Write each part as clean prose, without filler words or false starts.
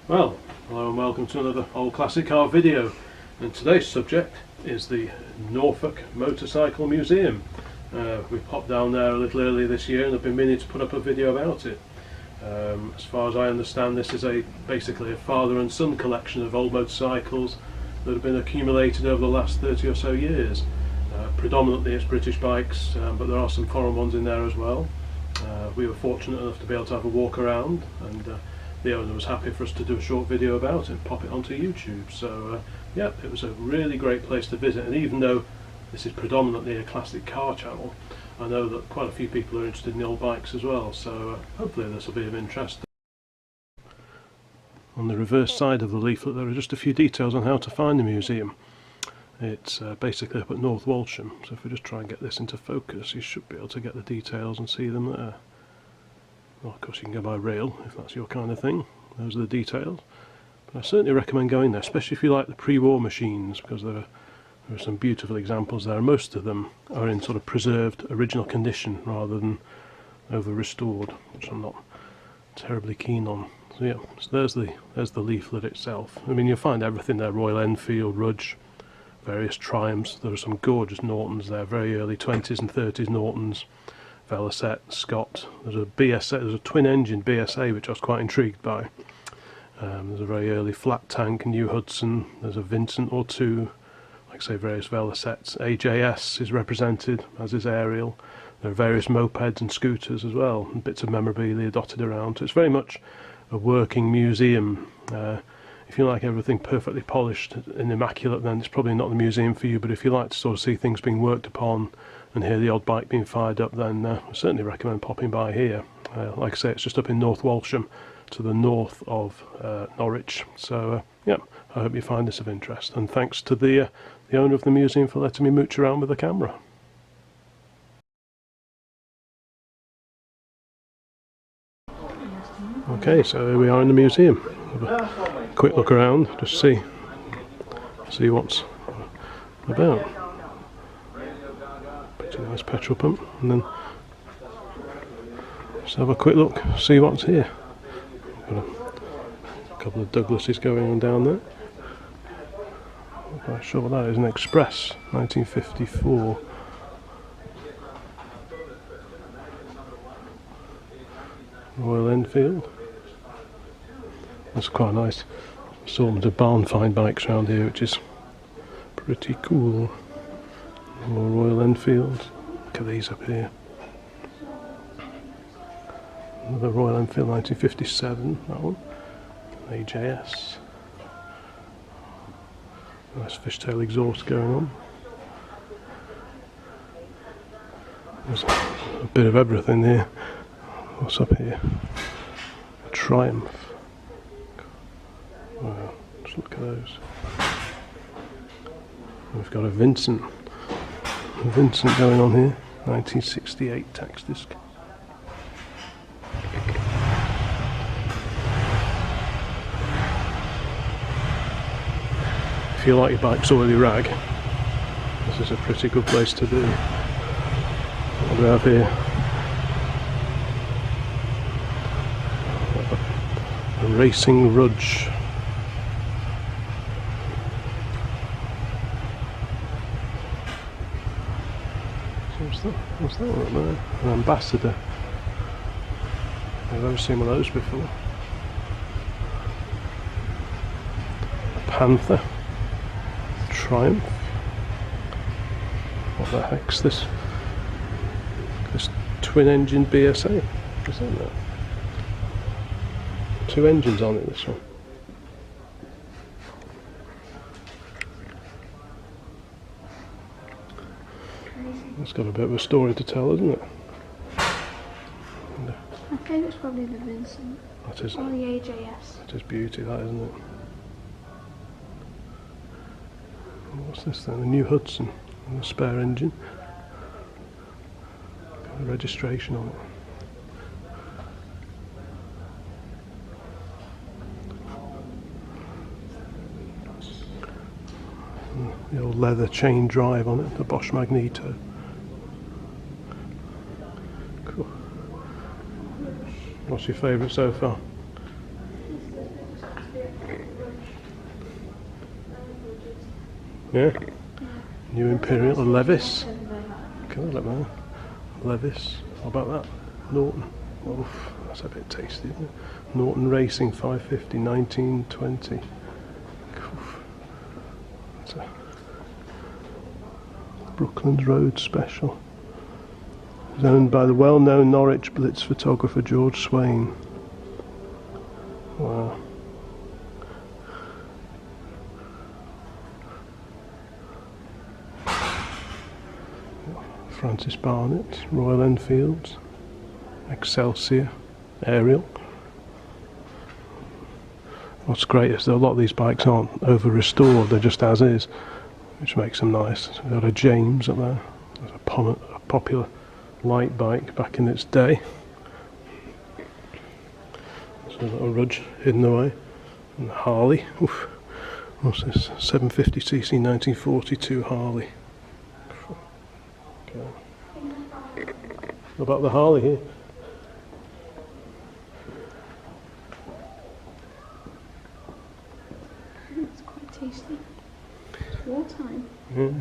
Well, hello and welcome to another old classic car video, and today's subject is the Norfolk Motorcycle Museum. We popped down there a little earlier this year and I've been meaning to put up a video about it. As far as I understand, this is basically a father and son collection of old motorcycles that have been accumulated over the last 30 or so years. Predominantly it's British bikes, but there are some foreign ones in there as well. We were fortunate enough to be able to have a walk around, and the owner was happy for us to do a short video about it and pop it onto YouTube. So yeah, it was a really great place to visit, and even though this is predominantly a classic car channel, I know that quite a few people are interested in the old bikes as well, so hopefully this will be of interest. On the reverse side of the leaflet there are just a few details on how to find the museum. It's basically up at North Walsham, so if we just try and get this into focus, you should be able to get the details and see them there. Well, of course you can go by rail if that's your kind of thing. Those are the details. But I certainly recommend going there, especially if you like the pre-war machines, because there are some beautiful examples there. Most of them are in sort of preserved original condition rather than over restored, which I'm not terribly keen on. So yeah, so there's the leaflet itself. I mean, you'll find everything there: Royal Enfield, Rudge, various Triumphs. There are some gorgeous Nortons there, very early 20s and 30s Nortons. Velocette, Scott. There's a BSA, there's a twin-engine BSA which I was quite intrigued by. There's a very early flat tank new Hudson. There's a Vincent or two, like I say, various Velocettes. AJS is represented, as is Ariel. There are various mopeds and scooters as well, and bits of memorabilia dotted around. So it's very much a working museum. If you like everything perfectly polished and immaculate, then it's probably not the museum for you. But if you like to sort of see things being worked upon and hear the odd bike being fired up, then I certainly recommend popping by here. Like I say, it's just up in North Walsham, to the north of Norwich. So yeah, I hope you find this of interest, and thanks to the owner of the museum for letting me mooch around with the camera. Okay, so here we are in the museum. Have a quick look around, just see what's about. Pretty nice petrol pump, and then just have a quick look, see what's here. Got a couple of Douglases going on down there. I'm quite sure that is an Express, 1954. Royal Enfield. That's quite a nice assortment of barn find bikes around here, which is pretty cool. More Royal Enfields. Look at these up here. Another Royal Enfield 1957, that one. AJS. Nice fishtail exhaust going on. There's a bit of everything here. What's up here? A Triumph. Wow, just look at those. We've got a Vincent going on here, 1968 tax disc. If you like your bike's oily rag, this is a pretty good place to be. What do we have here? A racing Rudge. What's that one there? An Ambassador. I've never seen one of those before. A Panther. Triumph. What the heck's this? This twin-engine BSA. Is that? Two engines on it, this one. It's got a bit of a story to tell, isn't it? I think it's probably the Vincent. That is. Or the AJS. That is beauty, that, isn't it? What's this then? A new Hudson and a spare engine. Got a registration on it. The old leather chain drive on it, the Bosch Magneto. Cool. What's your favourite so far? Yeah. New Imperial, a Levis. Can I look there? Levis. How about that? Norton. Oof, that's a bit tasty, isn't it? Norton Racing 550, 1920. Oof. That's a Brooklands Road Special. It's owned by the well-known Norwich Blitz photographer George Swain. Wow. Francis Barnett, Royal Enfields, Excelsior, Ariel. What's great is that a lot of these bikes aren't over restored, they're just as is, which makes them nice. So we've got a James up there, there's a popular light bike back in its day. So a little Rudge hidden away. And Harley, oof. What's this? 750cc 1942 Harley. Okay. What about the Harley here? It's quite tasty. It's wartime. Yeah.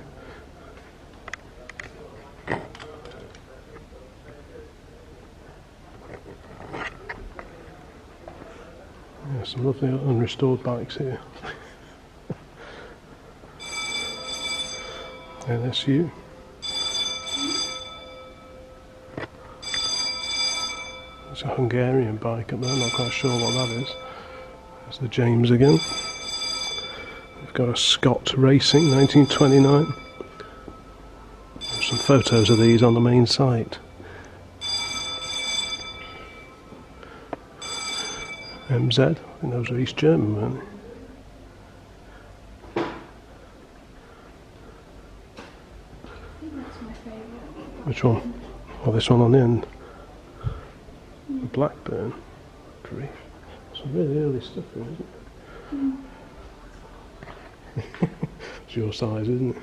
Yeah, some lovely unrestored bikes here. LSU. It's a Hungarian bike up there, I'm not quite sure what that is. There's the James again. We've got a Scott Racing 1929. There's some photos of these on the main site. MZ, I think those are East German, weren't they? I think that's my favourite. Which one? Oh, this one on the end. The Blackburn. Grief. Some really early stuff here, isn't it? It's your size, isn't it?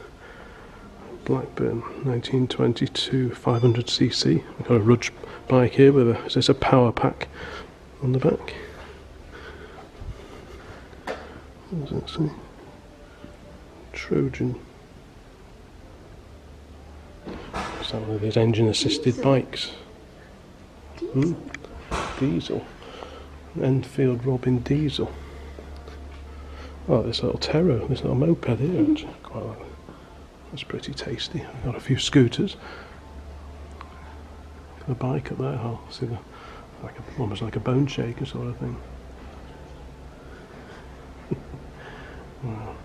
Blackburn, 1922, 500cc. We've got a Rudge bike here with a, is this a power pack on the back? What does that say? Trojan. Is that one of these engine assisted bikes? Diesel. Diesel. Enfield Robin Diesel. Oh, this little Terror, this little moped here, actually. Quite like that. That's pretty tasty. I've got a few scooters. The bike up there, I'll see the, almost like a bone shaker sort of thing. Wow.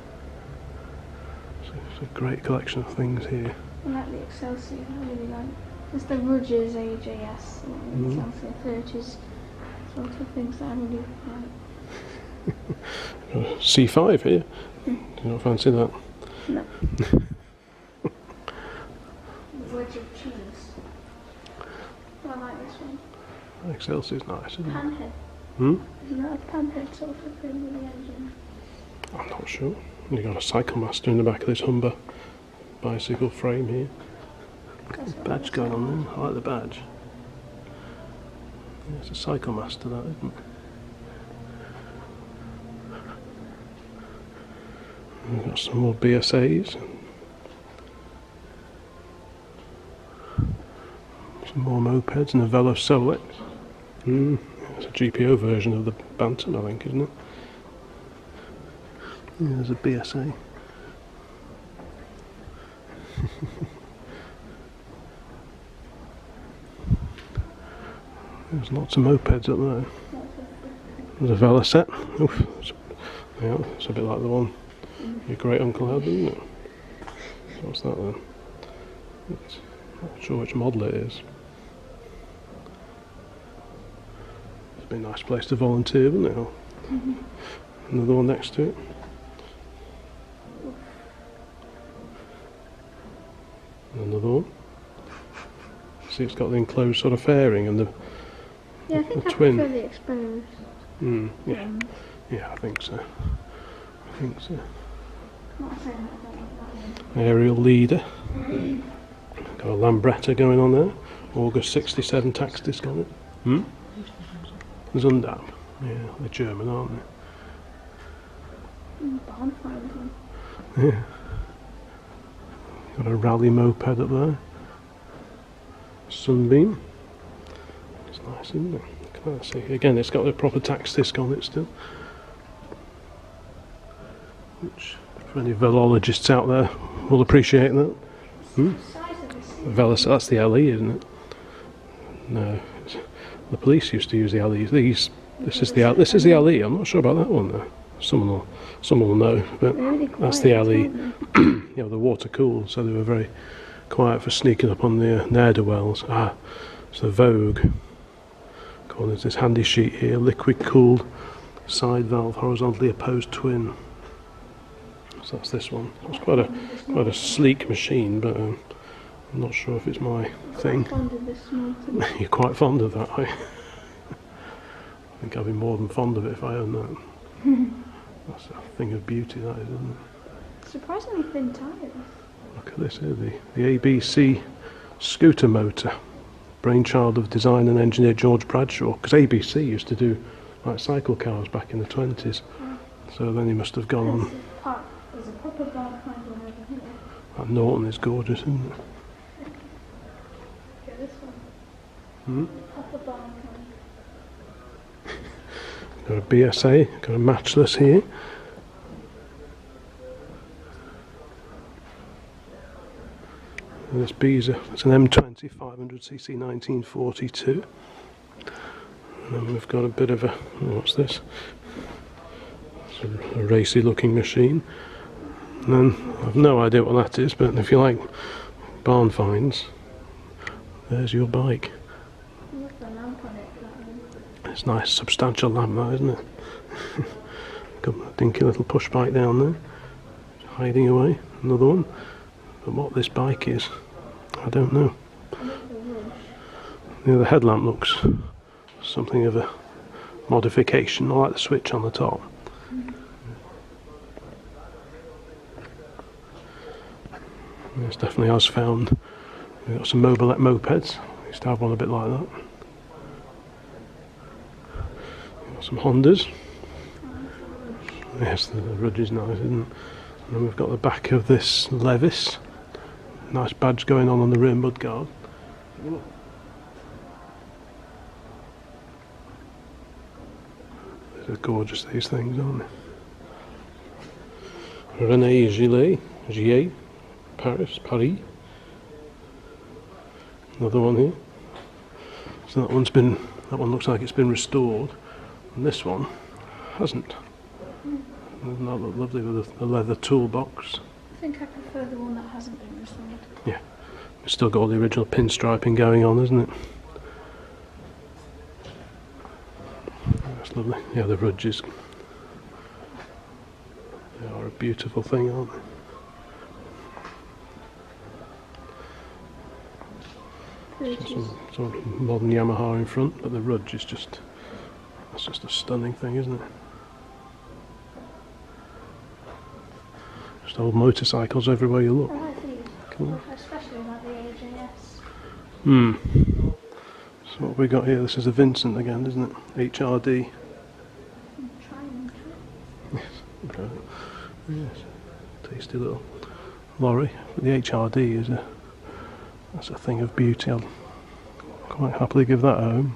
It's a great collection of things here. I like the Excelsior, I really like. There's the Rudge's AJS, and the Excelsior 30s, sort of things that I really like. C5 here. Do you not fancy that? No. The Wedge of Cheese. I like this one. Excelsior's nice, isn't it? Panhead. Isn't that a panhead sort of thing with the engine? I'm not sure. You've got a Cycle Master in the back of this Humber bicycle frame here. Badge going on there. I like the badge. Yeah, it's a Cycle Master, that, isn't it? We've got some more BSAs. Some more mopeds and a Velocette. It's a GPO version of the Bantam, I think, isn't it? Yeah, there's a BSA. There's lots of mopeds up there. There's a Velocette. Oof, it's a bit like the one your great uncle had, isn't it? What's that then? Not sure which model it is. It'd be a nice place to volunteer, wouldn't it? Another one next to it. Another one. See, it's got the enclosed sort of fairing and the Yeah, I think I twin. prefer the exposed. Yeah. Yeah, I think so. Not saying that I don't like that one. Ariel leader. Got a Lambretta going on there. August 67 tax disc on it. Zundap. Yeah, they're German, aren't they? Barn find. Yeah. Got a rally moped up there. Sunbeam. It's nice, isn't it? Can I see? Again, it's got a proper tax disc on it still. Which, for any velologists out there, will appreciate that. The size of this thing. Velocette, that's the LE, isn't it? No, the police used to use the LE. This is the LE. I'm not sure about that one though. Someone will know, but Really that's the quiet, LE. aren't they? You know, the water cooled, so they were very quiet for sneaking up on the ne'er-do-wells. It's the Vogue. There's this handy sheet here, liquid cooled side valve horizontally opposed twin. So that's this one. It's quite a sleek machine, but I'm not sure if it's my thing. Fond of this Norton. You're quite fond of that, I think I'd be more than fond of it if I owned that. That's a thing of beauty, that is, isn't it? Surprisingly thin tires. Look at this here, the ABC scooter motor. Brainchild of design and engineer George Bradshaw, because ABC used to do like cycle cars back in the 20s. So then he must have gone on. There's a proper barn find one over here. That Norton is gorgeous, isn't it? Get this one. Hmm? Proper barn find. Got a BSA, got a matchless here. And this Beezer, it's an M20 500cc 1942. And then we've got a bit of a, what's this? It's a racy looking machine. And then, I've no idea what that is, but if you like barn finds, there's your bike. Look at the lamp on it. That one. It's a nice substantial lamp, that, isn't it? Got a dinky little push bike down there, hiding away. Another one. But what this bike is, I don't know. You know, the headlamp looks something of a modification. I like the switch on the top. This definitely has found. We've got some Mobilette mopeds. I used to have one a bit like that. We've got some Hondas. Yes, the Rudge is nice, isn't it? And then we've got the back of this Levis. Nice badge going on the rear mudguard. They're gorgeous, these things, aren't they? René Gillet, Paris. Another one here. So that one looks like it's been restored, and this one hasn't. Doesn't that look lovely with the leather toolbox? I think I prefer the one that hasn't been restored. Yeah, it's still got all the original pinstriping going on, isn't it? That's lovely. Yeah, the Rudges. They are a beautiful thing, aren't they? Some modern Yamaha in front, but the Rudge is that's just a stunning thing, isn't it? Just old motorcycles everywhere you look. I like these. Cool. Especially like the AJS. So what have we got here? This is a Vincent again, isn't it? HRD. Okay. Yes. Tasty little lorry. But the HRD that's a thing of beauty. I'll quite happily give that a home.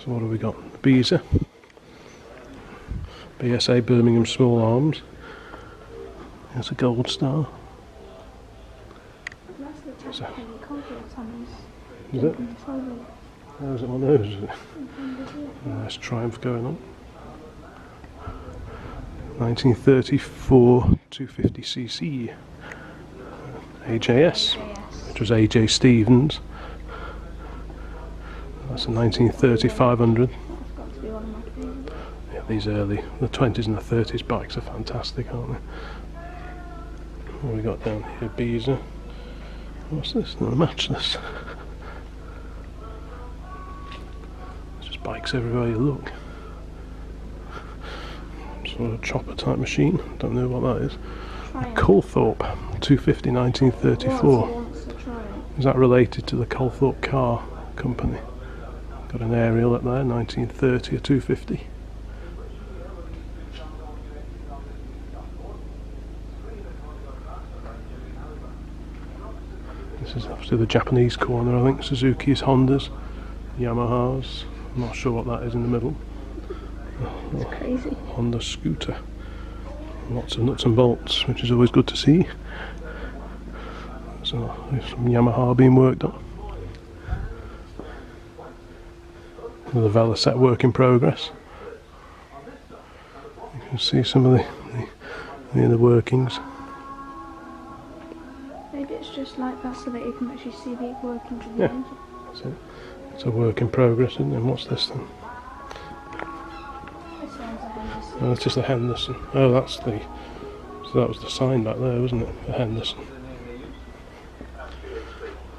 So what have we got? Beezer. BSA Birmingham Small Arms. There's a Gold Star. That's the top of the concrete on Is it? How's it on those? Is it? Nice Triumph going on. 1934 250cc AJS, which was AJ Stevens. That's a 1930 500. That's got to be one of my favourites. Yeah, these early, the 20s and the 30s bikes are fantastic, aren't they? What have we got down here? Beezer. What's this? No, matchless. There's just bikes everywhere you look. Sort of chopper type machine. Don't know what that is. Calthorpe 250 1934. Is that related to the Calthorpe car company? Got an Ariel up there, 1930 or 250. So the Japanese corner, I think, Suzuki's, Hondas, Yamahas. I'm not sure what that is in the middle. It's crazy. Honda scooter. Lots of nuts and bolts, which is always good to see. So there's some Yamaha being worked on. Another Velocette work in progress. You can see some of the inner workings. Maybe it's just like that so that you can actually see the workings of the engine. So it's a work in progress, isn't it? And what's this then? This one's a Henderson. Oh, it's just a Henderson. Oh, that's the... So that was the sign back there, wasn't it? A Henderson.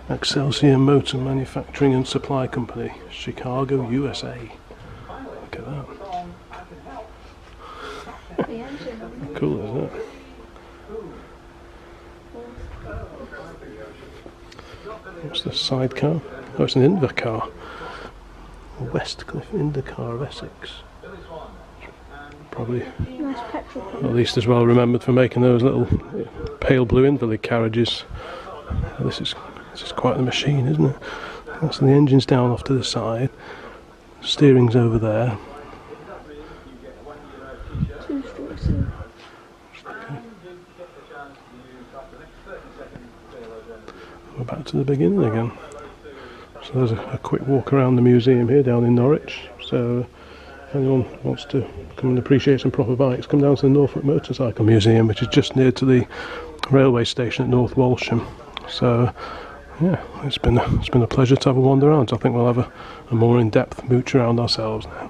Excelsior Motor Manufacturing and Supply Company, Chicago, USA. Look at that. The engine. Cool, isn't it? What's the sidecar? Oh, it's an Invacar. A Westcliff Invacar of Essex. Probably, Nice petrol pump. at least as well remembered for making those little pale blue Invalid carriages. This is quite the machine, isn't it? So the engine's down off to the side. Steering's over there. 2-stroke. We're back to the beginning again. So there's a quick walk around the museum here down in Norwich. So if anyone wants to come and appreciate some proper bikes, come down to the Norfolk Motorcycle Museum, which is just near to the railway station at North Walsham. So yeah, it's been a pleasure to have a wander around. I think we'll have a more in-depth mooch around ourselves now.